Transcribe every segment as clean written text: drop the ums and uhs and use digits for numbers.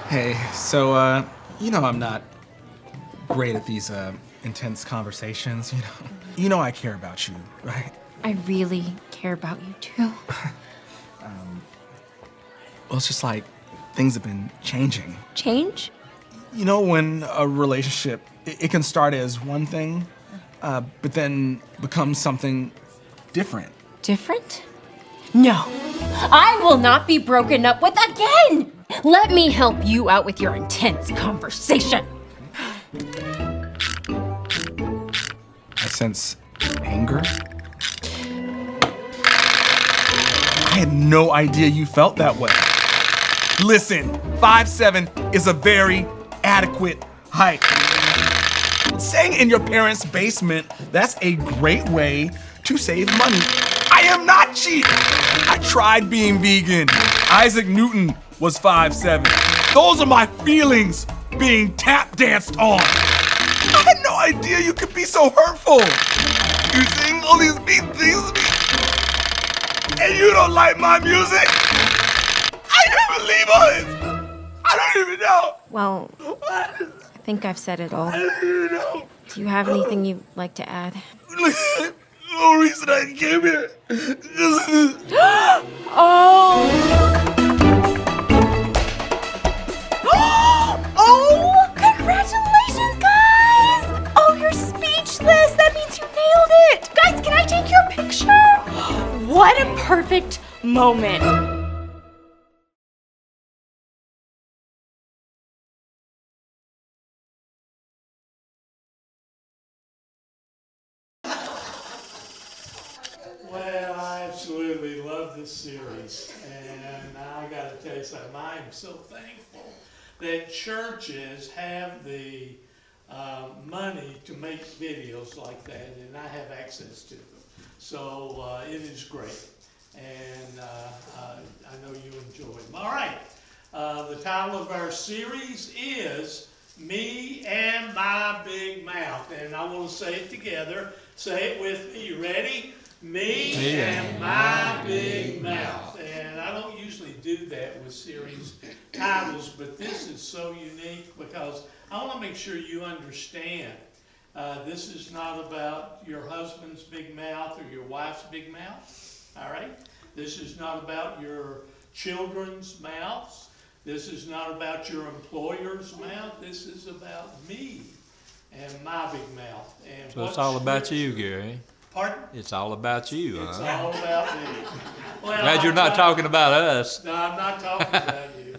Hey, I'm not great at these intense conversations, you know. You know I care about you, right? I really care about you too. Well, it's just like things have been changing. Change? You know, when a relationship, it can start as one thing, but then become something different. Different? No. I will not be broken up with again! Let me help you out with your intense conversation. I sense anger. I had no idea you felt that way. Listen, 5'7" is a very adequate height. Staying in your parents' basement, that's a great way to save money. I am not cheap. I tried being vegan. Isaac Newton was 5'7". Those are my feelings being tap danced on. I had no idea you could be so hurtful. You sing all these mean things to me, and you don't like my music? I can't believe all this. I don't even know. Well, I think I've said it all. I don't even know. Do you have anything you'd like to add? The whole reason I came here is Oh! Oh! Congratulations, guys! Oh, you're speechless. That means you nailed it. Guys, can I take your picture? What a perfect moment. Well, I absolutely love this series, and I got to tell you something. I am so thankful that churches have the money to make videos like that, and I have access to them. So it is great, and I know you enjoy them. All right, the title of our series is Me and My Big Mouth, and I want to say it together. Say it with me. You ready? Me and my big mouth. And I don't usually do that with series titles, but this is so unique because I want to make sure you understand. This is not about your husband's big mouth or your wife's big mouth, all right? This is not about your children's mouths. This is not about your employer's mouth. This is about me and my big mouth. And So it's all about you, Gary. Pardon? It's all about you, It's huh? all about me. Well, Glad you're not talking about us. No, I'm not talking about you.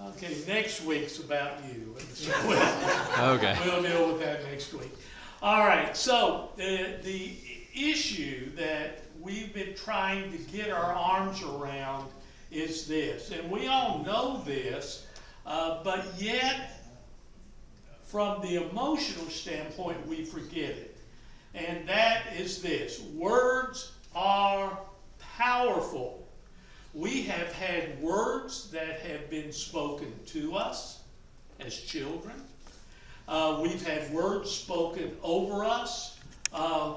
Okay, next week's about you. Okay. We'll deal with that next week. All right, so the issue that we've been trying to get our arms around is this, and we all know this, but yet from the emotional standpoint, we forget it. And that is this: words are powerful. We have had words that have been spoken to us as children. We've had words spoken over us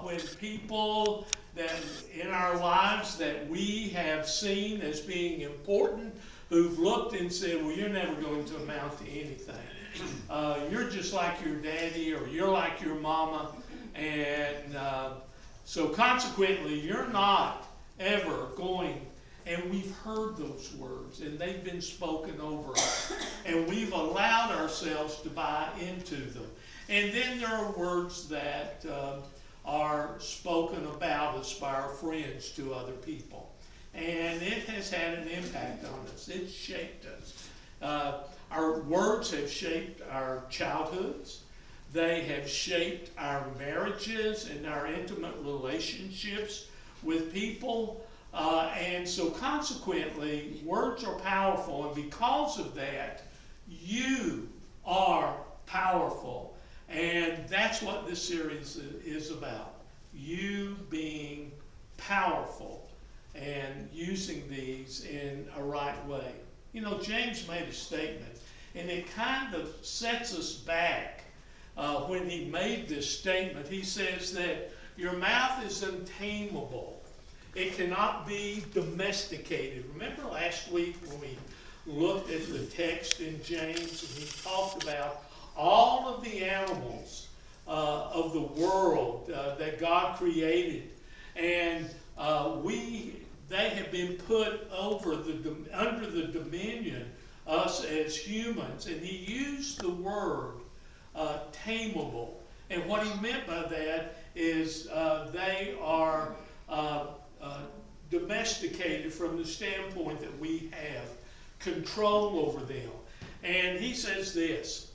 when people that in our lives that we have seen as being important, who've looked and said, well, you're never going to amount to anything. You're just like your daddy, or you're like your mama. And so consequently, you're not ever going, and we've heard those words, and they've been spoken over us, and we've allowed ourselves to buy into them. And then there are words that are spoken about us by our friends to other people. And it has had an impact on us. It's shaped us. Our words have shaped our childhoods. They have shaped our marriages and our intimate relationships with people. And so consequently, words are powerful. And because of that, you are powerful. And that's what this series is about. You being powerful and using these in a right way. You know, James made a statement, and it kind of sets us back. When he made this statement, he says that your mouth is untamable. It cannot be domesticated. Remember last week when we looked at the text in James, and he talked about all of the animals of the world that God created, and they have been put under the dominion us as humans, and he used the word tameable, and what he meant by that is they are domesticated from the standpoint that we have control over them. And he says this,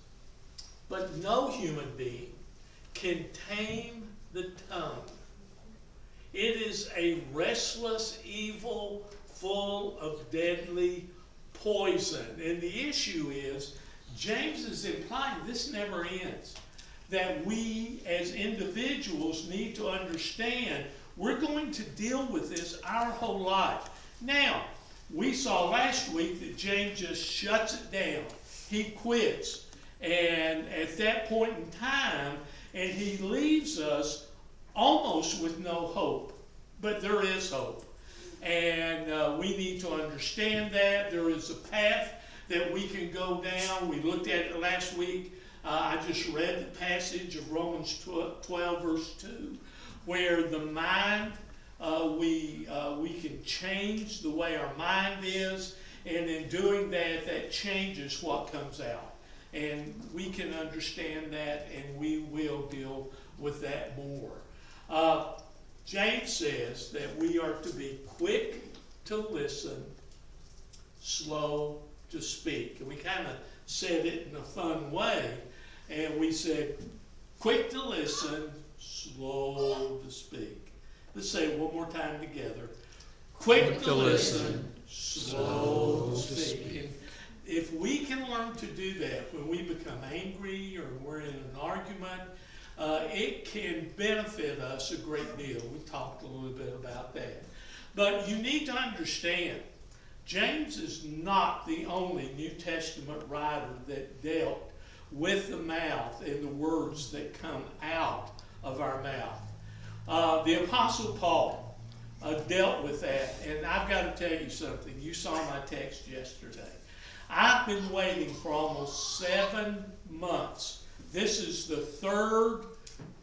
but no human being can tame the tongue. It is a restless evil full of deadly poison. And the issue is, James is implying this never ends. That we as individuals need to understand we're going to deal with this our whole life. Now, we saw last week that James just shuts it down. He quits. And at that point in time, and he leaves us almost with no hope. But there is hope. And we need to understand that. There is a path that we can go down. We looked at it last week. I just read the passage of Romans 12, verse 2, where the mind, we can change the way our mind is, and in doing that, that changes what comes out. And we can understand that, and we will deal with that more. James says that we are to be quick to listen, slow to speak. And we kind of said it in a fun way. And we said, quick to listen, slow to speak. Let's say it one more time together. Quick to listen, slow to speak. And if we can learn to do that when we become angry or we're in an argument, it can benefit us a great deal. We talked a little bit about that. But you need to understand, James is not the only New Testament writer that dealt with the mouth and the words that come out of our mouth. The Apostle Paul dealt with that, and I've got to tell you something. You saw my text yesterday. I've been waiting for almost 7 months. This is the third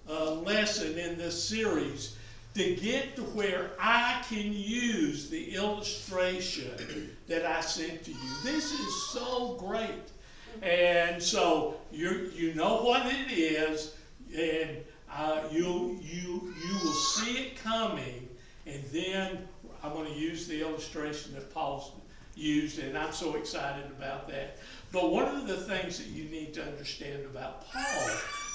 lesson in this series to get to where I can use the illustration that I sent to you. This is so great. And so you know what it is, and you will see it coming, and then I'm going to use the illustration that Paul's used, and I'm so excited about that. But one of the things that you need to understand about Paul,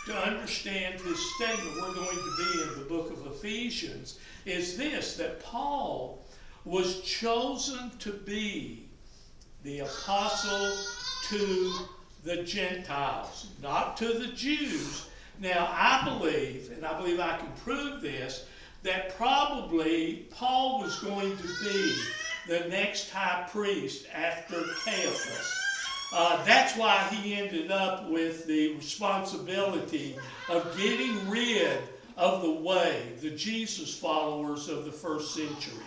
to understand this statement we're going to be in the book of Ephesians, is this, that Paul was chosen to be the apostle to the Gentiles, not to the Jews. Now, I believe, and I believe I can prove this, that probably Paul was going to be the next high priest after Caiaphas. That's why he ended up with the responsibility of getting rid of the way, the Jesus followers of the first century.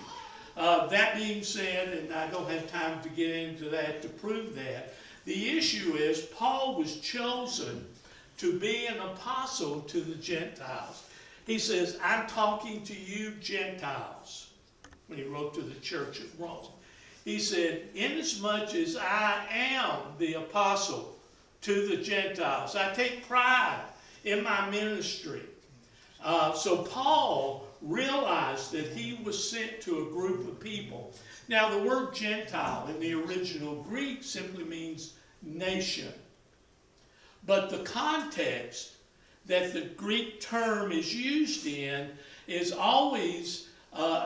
That being said, and I don't have time to get into that to prove that, the issue is Paul was chosen to be an apostle to the Gentiles. He says, I'm talking to you Gentiles, when he wrote to the church at Rome. He said, inasmuch as I am the apostle to the Gentiles, I take pride in my ministry. So Paul realized that he was sent to a group of people. Now, the word Gentile in the original Greek simply means nation. But the context that the Greek term is used in is always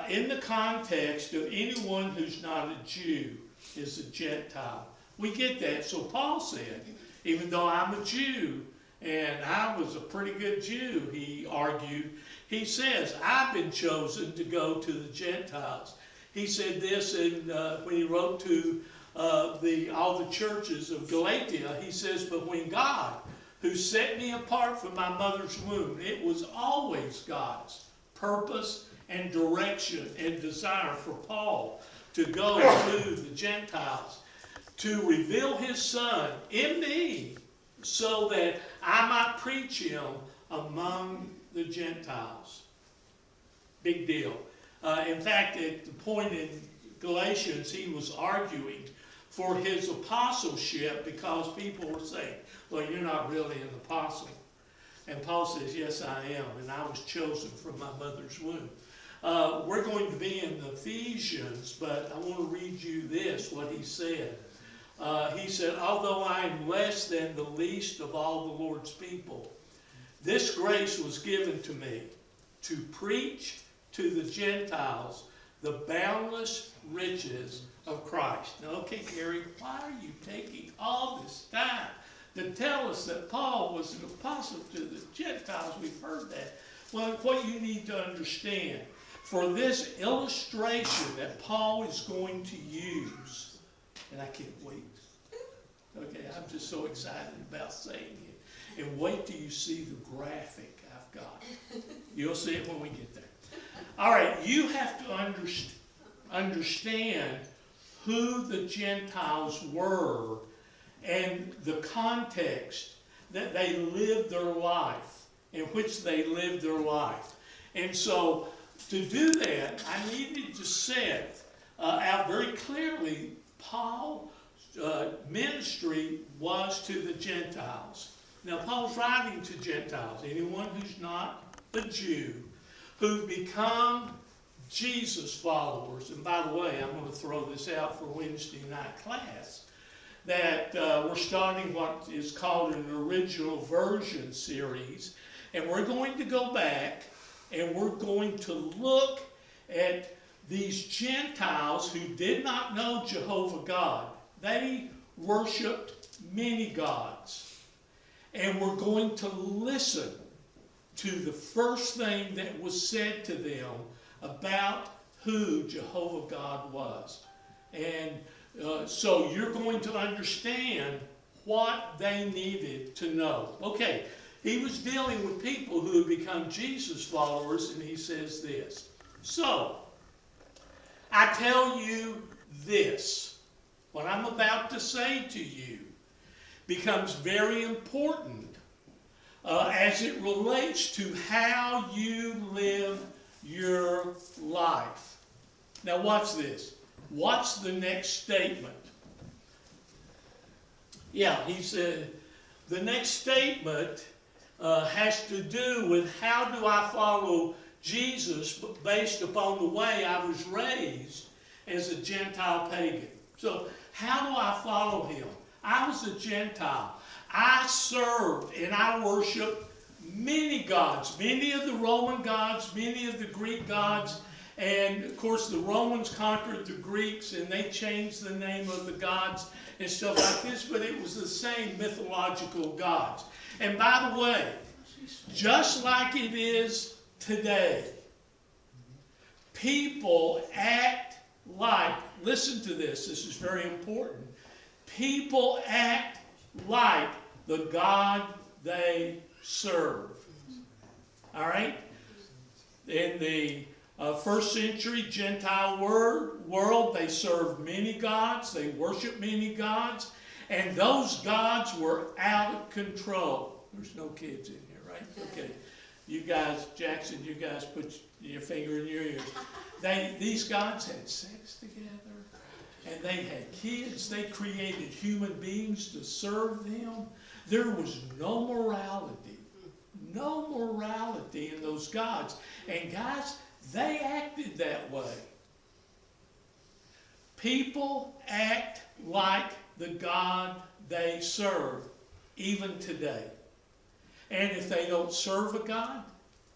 in the context of anyone who's not a Jew is a Gentile. We get that. So Paul said, even though I'm a Jew, and I was a pretty good Jew, he argued, he says, I've been chosen to go to the Gentiles. He said this when he wrote to all the churches of Galatia. He says, but when God, who set me apart from my mother's womb, it was always God's purpose and direction and desire for Paul to go to the Gentiles. to reveal his Son in me so that I might preach him among the Gentiles. Big deal. In fact, at the point in Galatians, he was arguing for his apostleship because people were saying, well, you're not really an apostle. And Paul says, yes, I am, and I was chosen from my mother's womb. We're going to be in Ephesians, but I want to read you this, what he said. He said, although I am less than the least of all the Lord's people, this grace was given to me to preach to the Gentiles the boundless riches of Christ. Now, okay, Gary, why are you taking all this time to tell us that Paul was an apostle to the Gentiles? We've heard that. Well, what you need to understand, for this illustration that Paul is going to use, and I can't wait. Okay, I'm just so excited about saying it. And wait till you see the graphic I've got. You'll see it when we get there. All right, you have to understand who the Gentiles were and the context that they lived their life, in which they lived their life. And so, to do that, I needed to set out very clearly Paul's ministry was to the Gentiles. Now, Paul's writing to Gentiles, anyone who's not a Jew, who've become Jesus followers. And by the way, I'm going to throw this out for Wednesday night class, that we're starting what is called an original version series. And we're going to go back and we're going to look at these Gentiles who did not know Jehovah God. They worshiped many gods. And we're going to listen to the first thing that was said to them about who Jehovah God was. And so you're going to understand what they needed to know. Okay, he was dealing with people who had become Jesus followers, and he says this. So, I tell you this, what I'm about to say to you becomes very important as it relates to how you live your life. Now watch this. Watch the next statement. Yeah, he said, the next statement has to do with how do I follow Jesus based upon the way I was raised as a Gentile pagan. So how do I follow him? I was a Gentile. I served and I worshiped many gods, many of the Roman gods, many of the Greek gods, and of course the Romans conquered the Greeks and they changed the name of the gods and stuff like this, but it was the same mythological gods. And by the way, just like it is today, people act like, listen to this, this is very important, people act like the God they serve. All right? In the first century Gentile world, they served many gods, they worshiped many gods, and those gods were out of control. There's no kids in here, right? Okay. You guys, Jackson, you guys put your finger in your ears. These gods had sex together, and they had kids. They created human beings to serve them. There was no morality in those gods. And guys, they acted that way. People act like the God they serve, even today. And if they don't serve a God,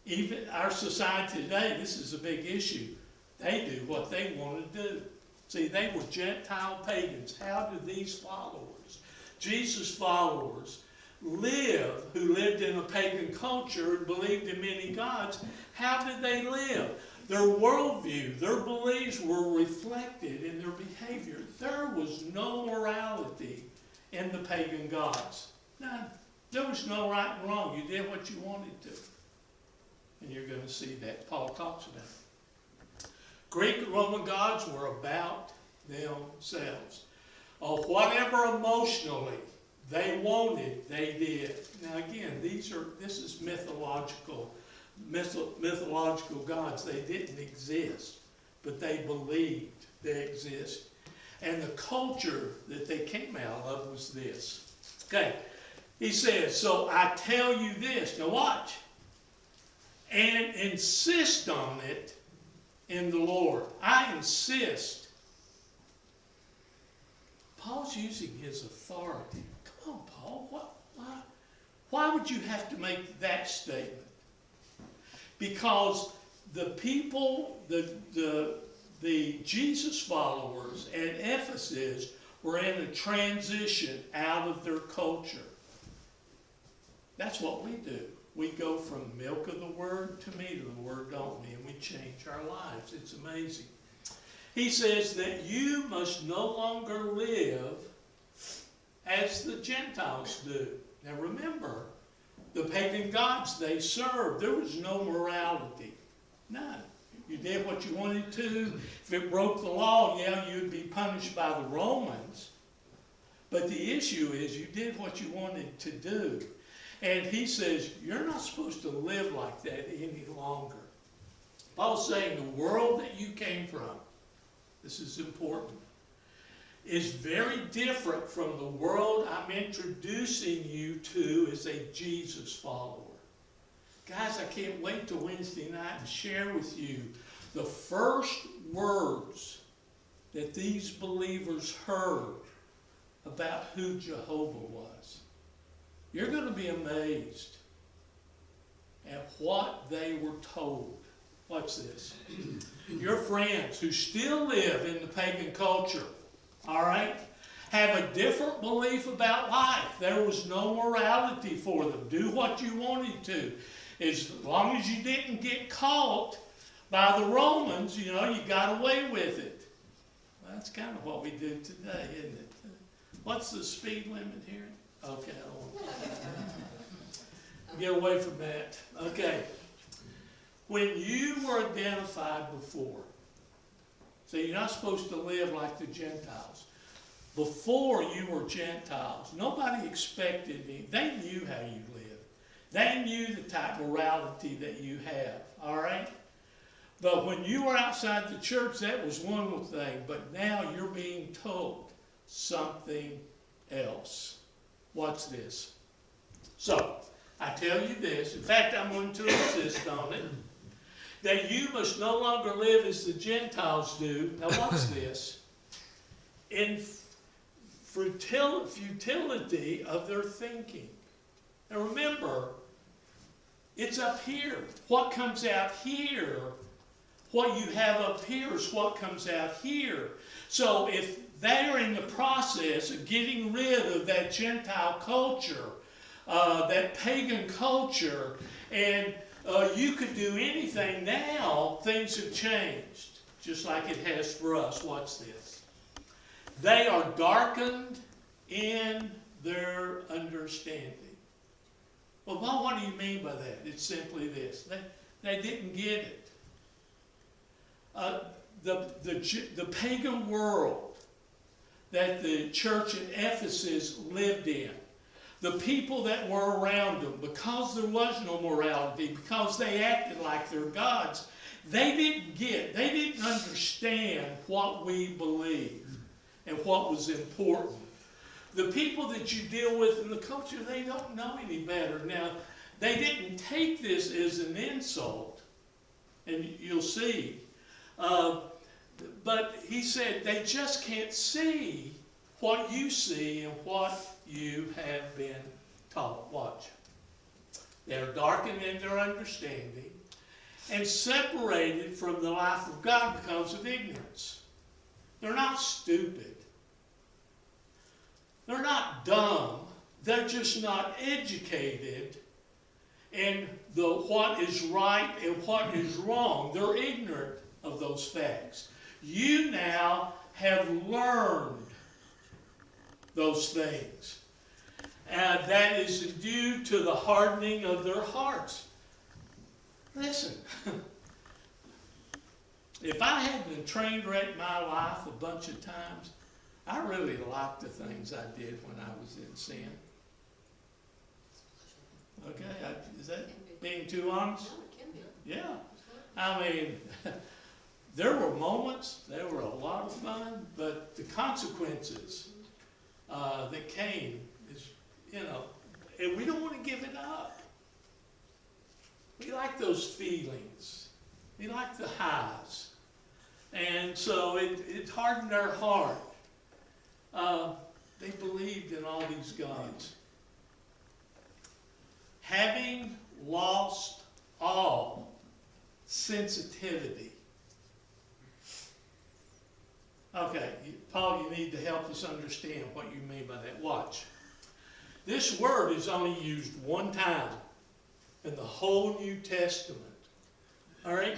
even our society today, this is a big issue. They do what they want to do. See, they were Gentile pagans. How did these followers, Jesus followers, live, who lived in a pagan culture and believed in many gods? How did they live? Their worldview, their beliefs were reflected in their behavior. There was no morality in the pagan gods. None. There was no right and wrong. You did what you wanted to. And you're going to see that Paul talks about it. Greek and Roman gods were about themselves. or whatever emotionally they wanted, they did. Now again, this is mythological gods. They didn't exist, but they believed they exist. And the culture that they came out of was this. Okay, he says, so I tell you this, now watch, and insist on it in the Lord. I insist. Paul's using his authority. Come on, Paul, why would you have to make that statement? Because the people, the Jesus followers at Ephesus were in a transition out of their culture. That's what we do. We go from milk of the word to meat of the word, don't we? And we change our lives. It's amazing. He says that you must no longer live as the Gentiles do. Now remember, the pagan gods they served, there was no morality. None. You did what you wanted to. If it broke the law, yeah, you'd be punished by the Romans. But the issue is you did what you wanted to do. And he says, you're not supposed to live like that any longer. Paul's saying the world that you came from, this is important, is very different from the world I'm introducing you to as a Jesus follower. Guys, I can't wait till Wednesday night to share with you the first words that these believers heard about who Jehovah was. You're going to be amazed at what they were told. Watch this. Your friends who still live in the pagan culture, all right, have a different belief about life. There was no morality for them. Do what you wanted to. As long as you didn't get caught by the Romans, you know, you got away with it. Well, that's kind of what we do today, isn't it? What's the speed limit here? Okay, I don't want to get away from that. Okay. When you were identified before, so you're not supposed to live like the Gentiles. Before you were Gentiles, nobody expected you. They knew how you lived. They knew the type of morality that you have, all right? But when you were outside the church, that was one thing. But now you're being told something else. Watch this. So, I tell you this. In fact, I'm going to insist on it. That you must no longer live as the Gentiles do. Now watch this. In futility of their thinking. Now remember, it's up here. What comes out here, what you have up here is what comes out here. So if they're in the process of getting rid of that Gentile culture, that pagan culture, and you could do anything now, things have changed, just like it has for us. Watch this. They are darkened in their understanding. Well, Paul, what do you mean by that? It's simply this. They didn't get it. The pagan world that the church at Ephesus lived in, the people that were around them, because there was no morality, because they acted like their gods, they didn't understand what we believe and what was important. The people that you deal with in the culture, they don't know any better. Now, they didn't take this as an insult, and you'll see. But he said they just can't see what you see and what you have been taught. Watch. They're darkened in their understanding and separated from the life of God because of ignorance. They're not stupid. They're not dumb. They're just not educated in what is right and what is wrong. They're ignorant of those facts. You now have learned those things. And that is due to the hardening of their hearts. Listen, if I hadn't train wrecked my life a bunch of times, I really like the things I did when I was in sin. Okay, is that being too honest? Yeah. I mean, there were moments, there were a lot of fun, but the consequences that came is, and we don't want to give it up. We like those feelings. We like the highs. And so it hardened our heart. They believed in all these gods. Having lost all sensitivity. Okay, Paul, you need to help us understand what you mean by that. Watch. This word is only used one time in the whole New Testament. All right?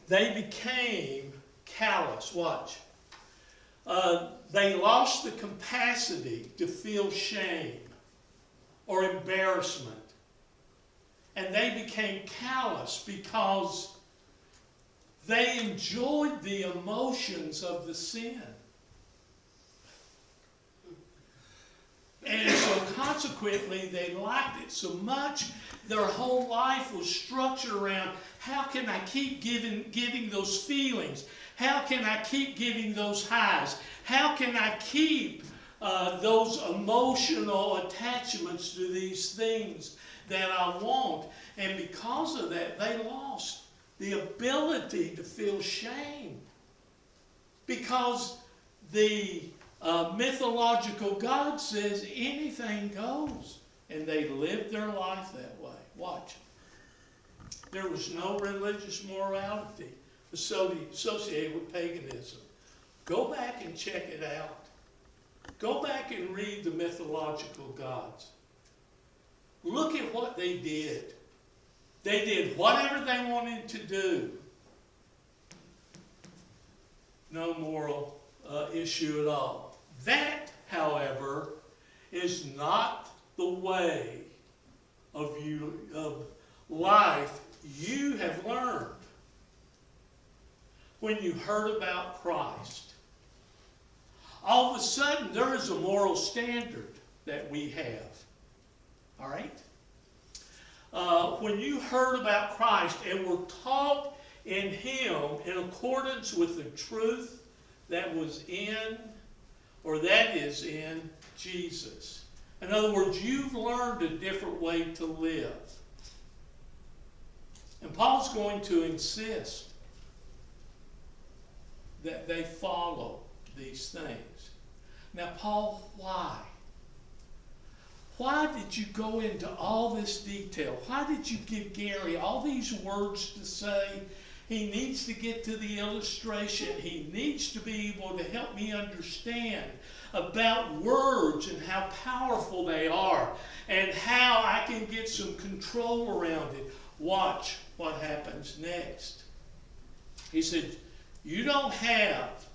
They became callous. Watch. They lost the capacity to feel shame or embarrassment. And they became callous because they enjoyed the emotions of the sin. And so consequently, they liked it so much, their whole life was structured around, how can I keep giving those feelings? How can I keep giving those highs? How can I keep those emotional attachments to these things that I want? And because of that, they lost the ability to feel shame. Because the mythological God says anything goes. And they lived their life that way. Watch. There was no religious morality associated with paganism. Go back and check it out. Go back and read the mythological gods. Look at what they did. They did whatever they wanted to do. No moral issue at all. That, however, is not the way of life you have learned. When you heard about Christ, all of a sudden there is a moral standard that we have. All right? When you heard about Christ and were taught in Him in accordance with the truth that was in, or that is in, Jesus. In other words, you've learned a different way to live. And Paul's going to insist that they follow these things. Now, Paul, why? Why did you go into all this detail? Why did you give Gary all these words to say? He needs to get to the illustration. He needs to be able to help me understand about words and how powerful they are and how I can get some control around it. Watch what happens next. He said, you don't have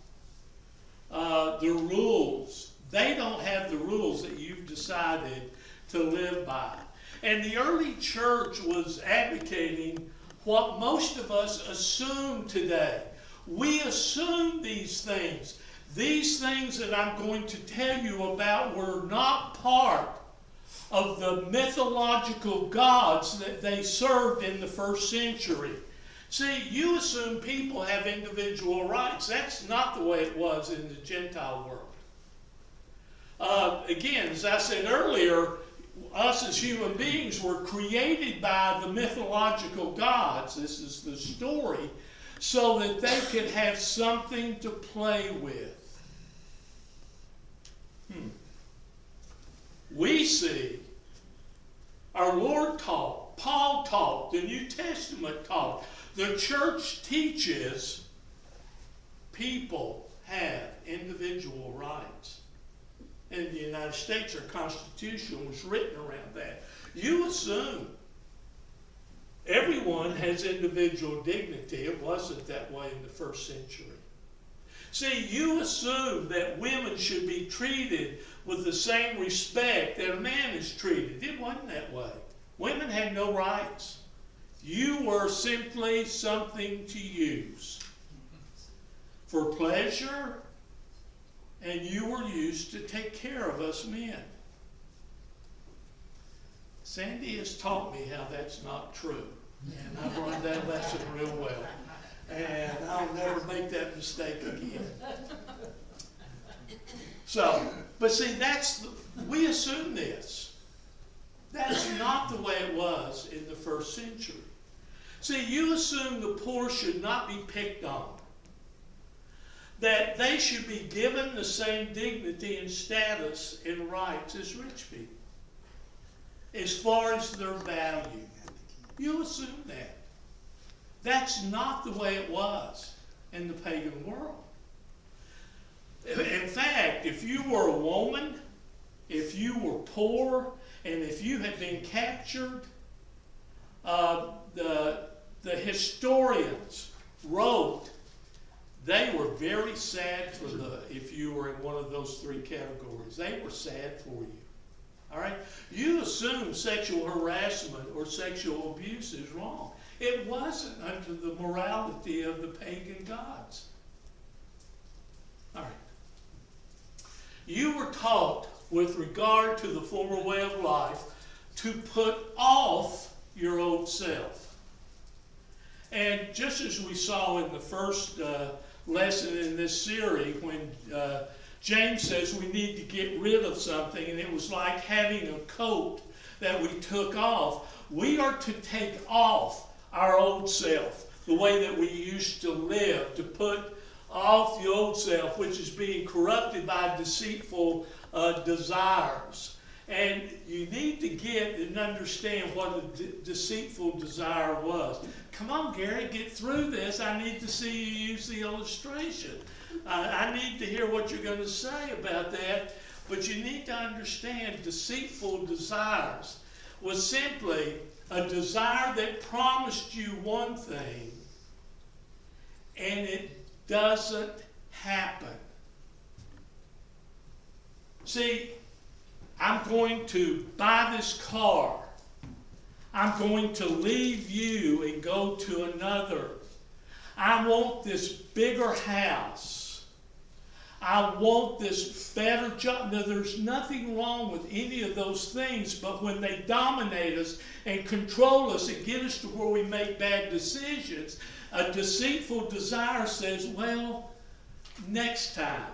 the rules. They don't have the rules that you've decided to live by. And the early church was advocating what most of us assume today. We assume these things. These things that I'm going to tell you about were not part of the mythological gods that they served in the first century. See, you assume people have individual rights. That's not the way it was in the Gentile world. Again, as I said earlier, us as human beings were created by the mythological gods. This is the story, so that they could have something to play with. We see our Lord taught, Paul taught, the New Testament taught, the church teaches people have individual rights. In the United States, our Constitution was written around that. You assume everyone has individual dignity. It wasn't that way in the first century. See, you assume that women should be treated with the same respect that a man is treated. It wasn't that way. Women had no rights. You were simply something to use for pleasure and you were used to take care of us men. Sandy has taught me how that's not true. And I've learned that lesson real well. And I'll never make that mistake again. So, but see, we assume this. That's not the way it was in the first century. See, you assume the poor should not be picked on. That they should be given the same dignity and status and rights as rich people, as far as their value. You assume that. That's not the way it was in the pagan world. In fact, if you were a woman, if you were poor, and if you had been captured, the historians wrote they were very sad if you were in one of those three categories. They were sad for you. All right? You assume sexual harassment or sexual abuse is wrong. It wasn't under the morality of the pagan gods. All right. You were taught, with regard to the former way of life, to put off your old self. And just as we saw in the first lesson in this series, when James says we need to get rid of something, and it was like having a coat that we took off. We are to take off our old self, the way that we used to live, to put off the old self, which is being corrupted by deceitful desires. And you need to get and understand what a deceitful desire was. Come on, Gary, get through this. I need to see you use the illustration. I need to hear what you're going to say about that. But you need to understand deceitful desires was simply a desire that promised you one thing, and it doesn't happen. See, I'm going to buy this car. I'm going to leave you and go to another. I want this bigger house. I want this better job. Now, there's nothing wrong with any of those things, but when they dominate us and control us and get us to where we make bad decisions, a deceitful desire says, well, next time.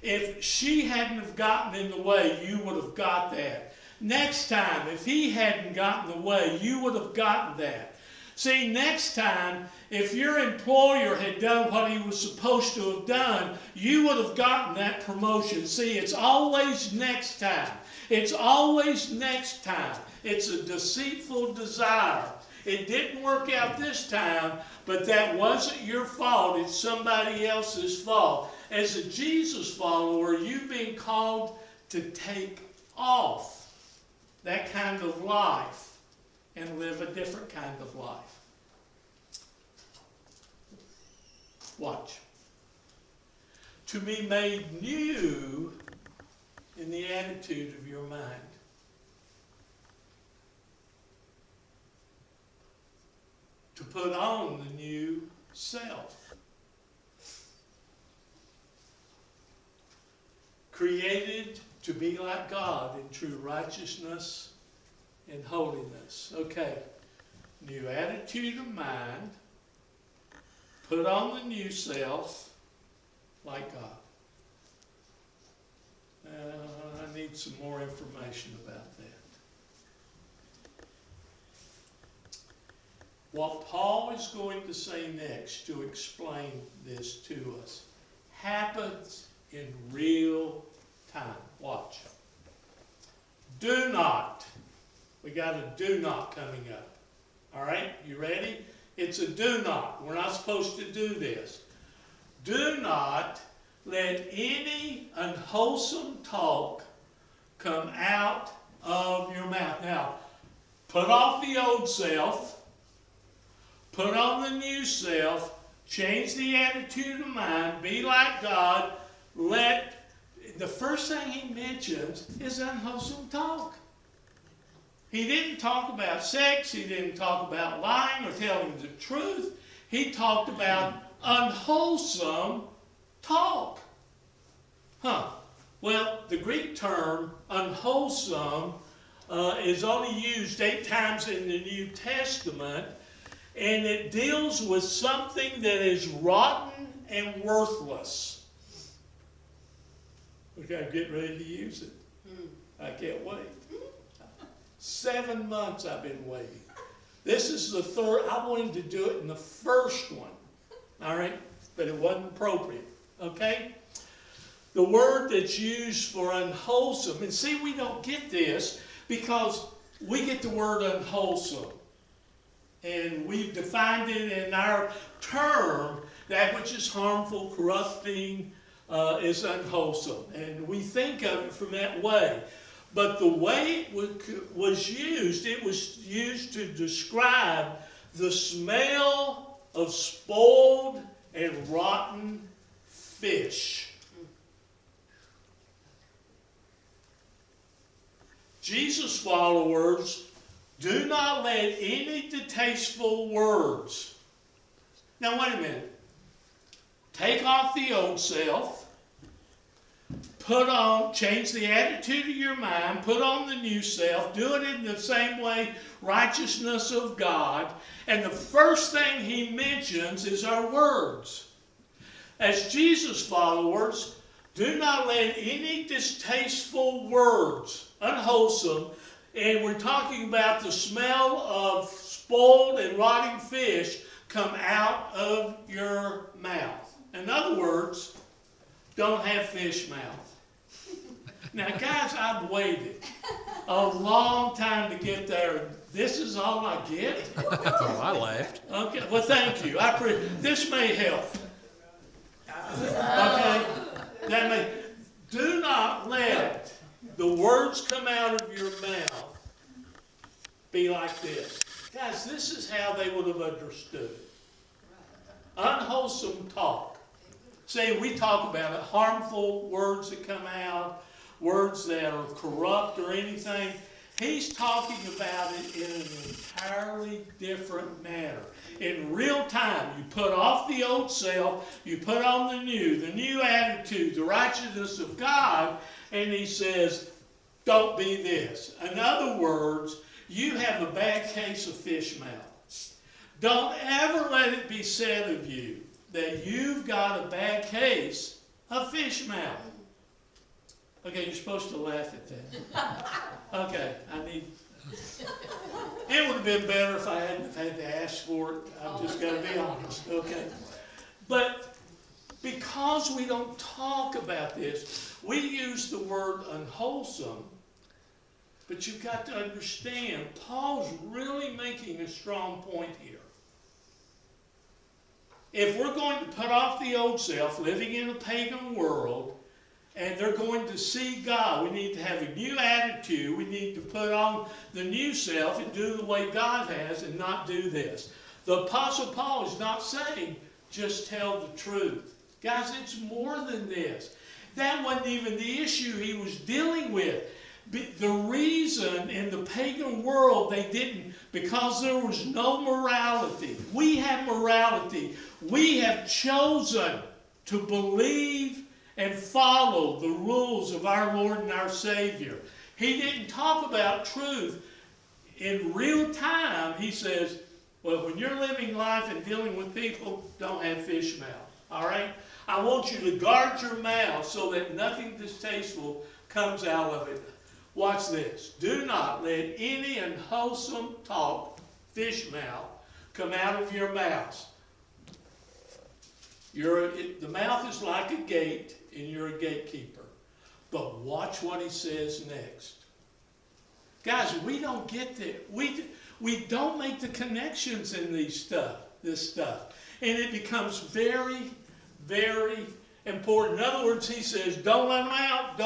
If she hadn't have gotten in the way, you would have got that. Next time, if he hadn't gotten in the way, you would have gotten that. See, next time, if your employer had done what he was supposed to have done, you would have gotten that promotion. See, it's always next time. It's always next time. It's a deceitful desire. It didn't work out this time, but that wasn't your fault. It's somebody else's fault. As a Jesus follower, you've been called to take off that kind of life and live a different kind of life. Watch. To be made new in the attitude of your mind. To put on the new self. Created to be like God in true righteousness and holiness. Okay. New attitude of mind. Put on the new self like God. I need some more information about that. What Paul is going to say next to explain this to us happens in real time. Watch. Do not. We got a do not coming up. All right, you ready? It's a do not. We're not supposed to do this. Do not let any unwholesome talk come out of your mouth. Now, put off the old self. Put on the new self. Change the attitude of mind. Be like God. The first thing he mentions is unwholesome talk. He didn't talk about sex. He didn't talk about lying or telling the truth. He talked about unwholesome talk. Well, the Greek term unwholesome is only used 8 times in the New Testament, and it deals with something that is rotten and worthless. Okay, I'm getting ready to use it. I can't wait. 7 months I've been waiting. This is the third. I wanted to do it in the first one, all right, but it wasn't appropriate, okay? The word that's used for unwholesome, and see, we don't get this because we get the word unwholesome, and we've defined it in our term, that which is harmful, corrupting, is unwholesome, and we think of it from that way. But the way it was used to describe the smell of spoiled and rotten fish. Jesus' followers do not let any distasteful words. Now wait a minute. Take off the old self. Put on, change the attitude of your mind, put on the new self, do it in the same way, righteousness of God. And the first thing he mentions is our words. As Jesus' followers, do not let any distasteful words, unwholesome, and we're talking about the smell of spoiled and rotting fish, come out of your mouth. In other words, don't have fish mouth. Now, guys, I've waited a long time to get there. This is all I get? Oh, I laughed. Okay, well, thank you. This may help. Okay? Do not let the words come out of your mouth be like this. Guys, this is how they would have understood it. Unwholesome talk. See, we talk about it, harmful words that come out, words that are corrupt or anything. He's talking about it in an entirely different manner. In real time, you put off the old self, you put on the new attitude, the righteousness of God, and he says, don't be this. In other words, you have a bad case of fish mouth. Don't ever let it be said of you that you've got a bad case of fish mouth. Okay, you're supposed to laugh at that. Okay, it would have been better if I hadn't had to ask for it. I've just got to be honest, okay? But because we don't talk about this, we use the word unwholesome, but you've got to understand, Paul's really making a strong point here. If we're going to put off the old self, living in a pagan world, and they're going to see God, we need to have a new attitude. We need to put on the new self and do the way God has and not do this. The Apostle Paul is not saying just tell the truth. Guys, it's more than this. That wasn't even the issue he was dealing with. The reason in the pagan world they didn't, because there was no morality. We have morality. We have chosen to believe and follow the rules of our Lord and our Savior. He didn't talk about truth. In real time, he says, well, when you're living life and dealing with people, don't have fish mouth. All right? I want you to guard your mouth so that nothing distasteful comes out of it. Watch this. Do not let any unwholesome talk, fish mouth, come out of your mouths. The mouth is like a gate, and you're a gatekeeper. But watch what he says next. Guys, we don't get that. We don't make the connections in this stuff. And it becomes very, very important. In other words, he says, don't let them out.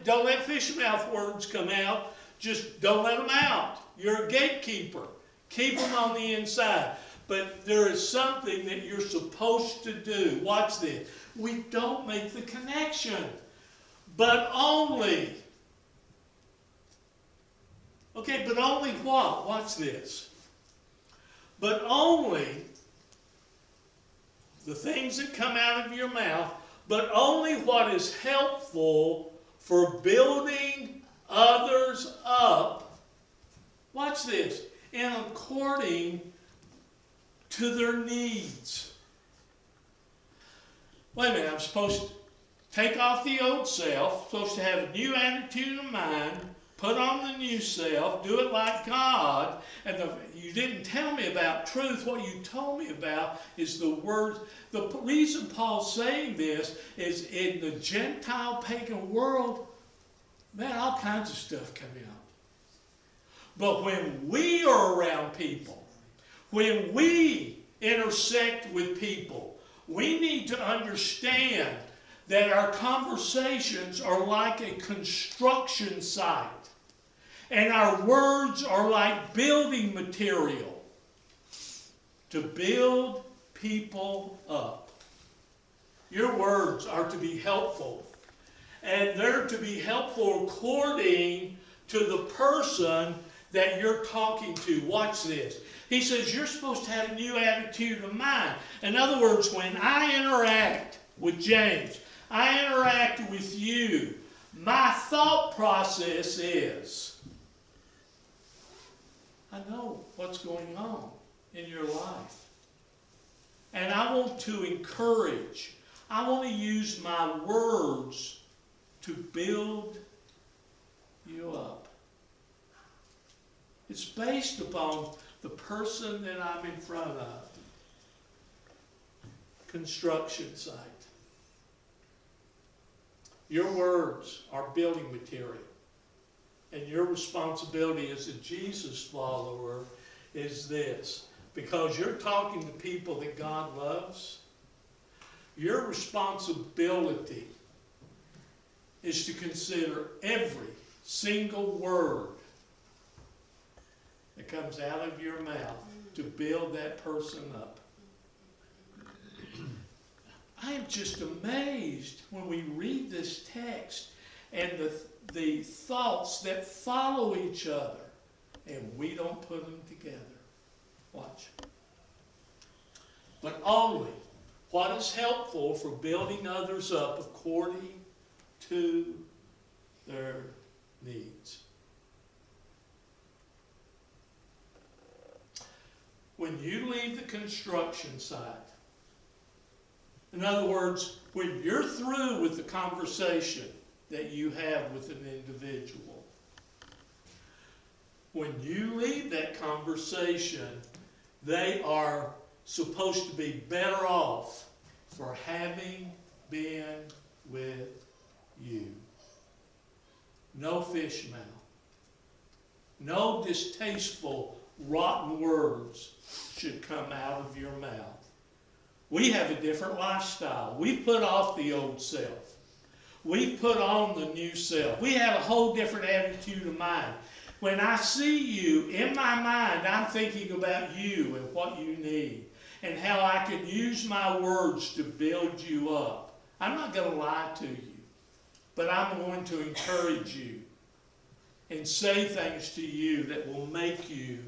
Don't let fish mouth words come out. Just don't let them out. You're a gatekeeper. Keep them on the inside. But there is something that you're supposed to do. Watch this. We don't make the connection. But only. Okay, but only what? Watch this. But only the things that come out of your mouth but only what is helpful for building others up. Watch this. And according to their needs. Wait a minute, I'm supposed to take off the old self, supposed to have a new attitude of mind, put on the new self, do it like God. And you didn't tell me about truth. What you told me about is the word. The reason Paul's saying this is in the Gentile pagan world, man, all kinds of stuff come out. But when we are around people, when we intersect with people, we need to understand that our conversations are like a construction site. And our words are like building material to build people up. Your words are to be helpful. And they're to be helpful according to the person that you're talking to. Watch this. He says you're supposed to have a new attitude of mind. In other words, when I interact with James, I interact with you, my thought process is, I know what's going on in your life. And I want to encourage. I want to use my words to build you up. It's based upon the person that I'm in front of. Construction site. Your words are building material. And your responsibility as a Jesus follower is this. Because you're talking to people that God loves, your responsibility is to consider every single word that comes out of your mouth to build that person up. I am just amazed when we read this text and the thoughts that follow each other, and we don't put them together. Watch. But only what is helpful for building others up according to their needs. When you leave the construction site, in other words, when you're through with the conversation that you have with an individual, when you leave that conversation, they are supposed to be better off for having been with you. No fish mouth. No distasteful, rotten words should come out of your mouth. We have a different lifestyle. We've put off the old self. We've put on the new self. We have a whole different attitude of mind. When I see you, in my mind, I'm thinking about you and what you need and how I can use my words to build you up. I'm not going to lie to you, but I'm going to encourage you and say things to you that will make you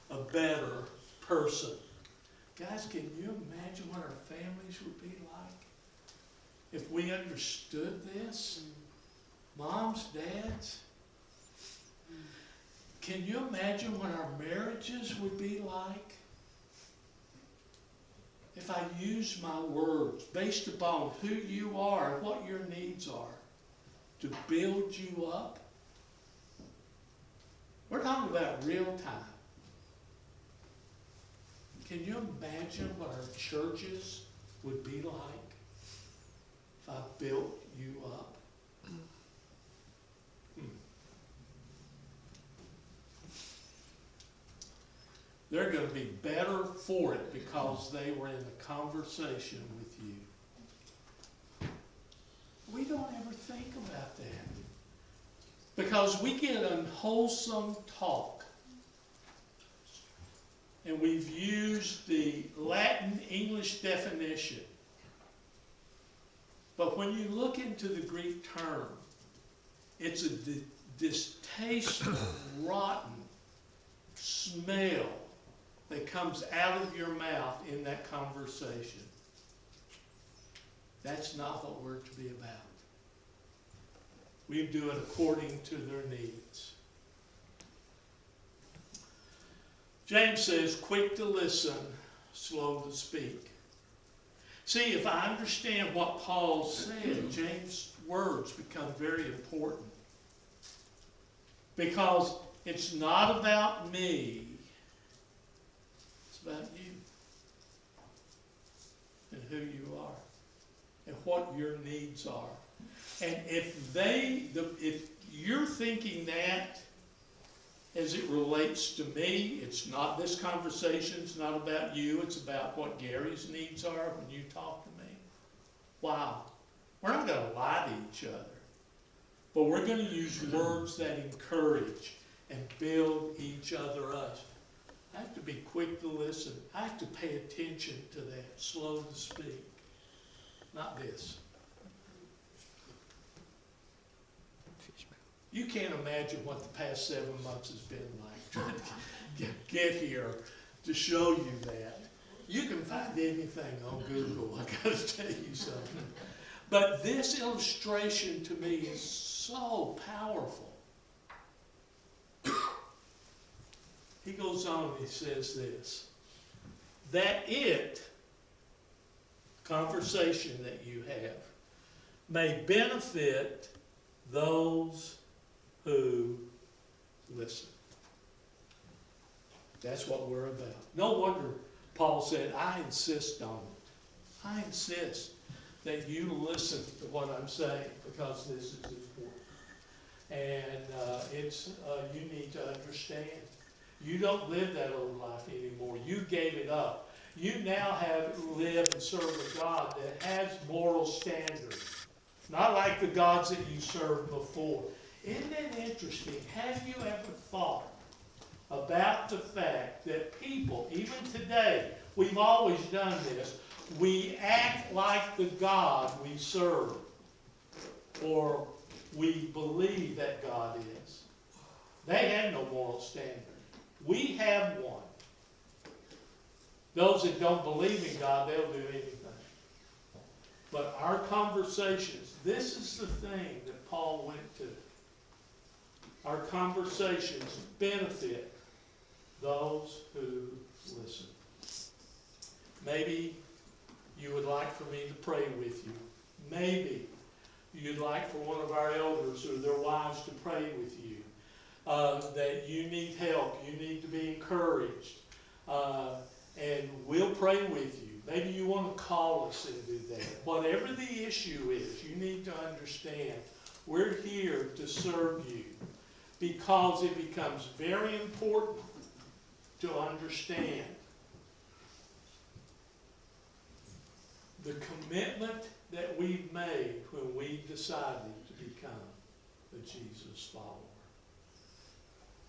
a better person. Guys, can you imagine what our families would be like if we understood this? Moms, dads? Can you imagine what our marriages would be like if I used my words based upon who you are and what your needs are to build you up? We're talking about real time. Can you imagine what our churches would be like if I built you up? They're going to be better for it because they were in a conversation with you. We don't ever think about that because we get unwholesome talk. And we've used the Latin English definition. But when you look into the Greek term, it's a distasteful, rotten smell that comes out of your mouth in that conversation. That's not what we're to be about. We do it according to their needs. James says, quick to listen, slow to speak. See, if I understand what Paul said, James' words become very important. Because it's not about me, it's about you. And who you are. And what your needs are. And if you're thinking that as it relates to me, it's not, this conversation's not about you, it's about what Gary's needs are when you talk to me. Wow. We're not going to lie to each other. But we're going to use words that encourage and build each other up. I have to be quick to listen. I have to pay attention to that, slow to speak. Not this. You can't imagine what the past 7 months has been like. Trying to get here to show you that. You can find anything on Google, I gotta tell you something. But this illustration to me is so powerful. He goes on and he says this, that conversation that you have, may benefit those who listen. That's what we're about. No wonder Paul said, I insist on it. I insist that you listen to what I'm saying because this is important. And you need to understand. You don't live that old life anymore. You gave it up. You now have lived and serve a God that has moral standards. Not like the gods that you served before. Isn't it interesting? Have you ever thought about the fact that people, even today, we've always done this, we act like the God we serve, or we believe that God is. They have no moral standard. We have one. Those that don't believe in God, they'll do anything. But our conversations, this is the thing that Paul went to. Our conversations benefit those who listen. Maybe you would like for me to pray with you. Maybe you'd like for one of our elders or their wives to pray with you. That you need help, you need to be encouraged. And we'll pray with you. Maybe you want to call us and do that. Whatever the issue is, you need to understand we're here to serve you because it becomes very important to understand the commitment that we've made when we decided to become a Jesus follower.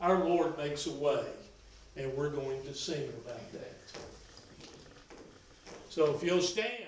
Our Lord makes a way, and we're going to sing about that. So if you'll stand.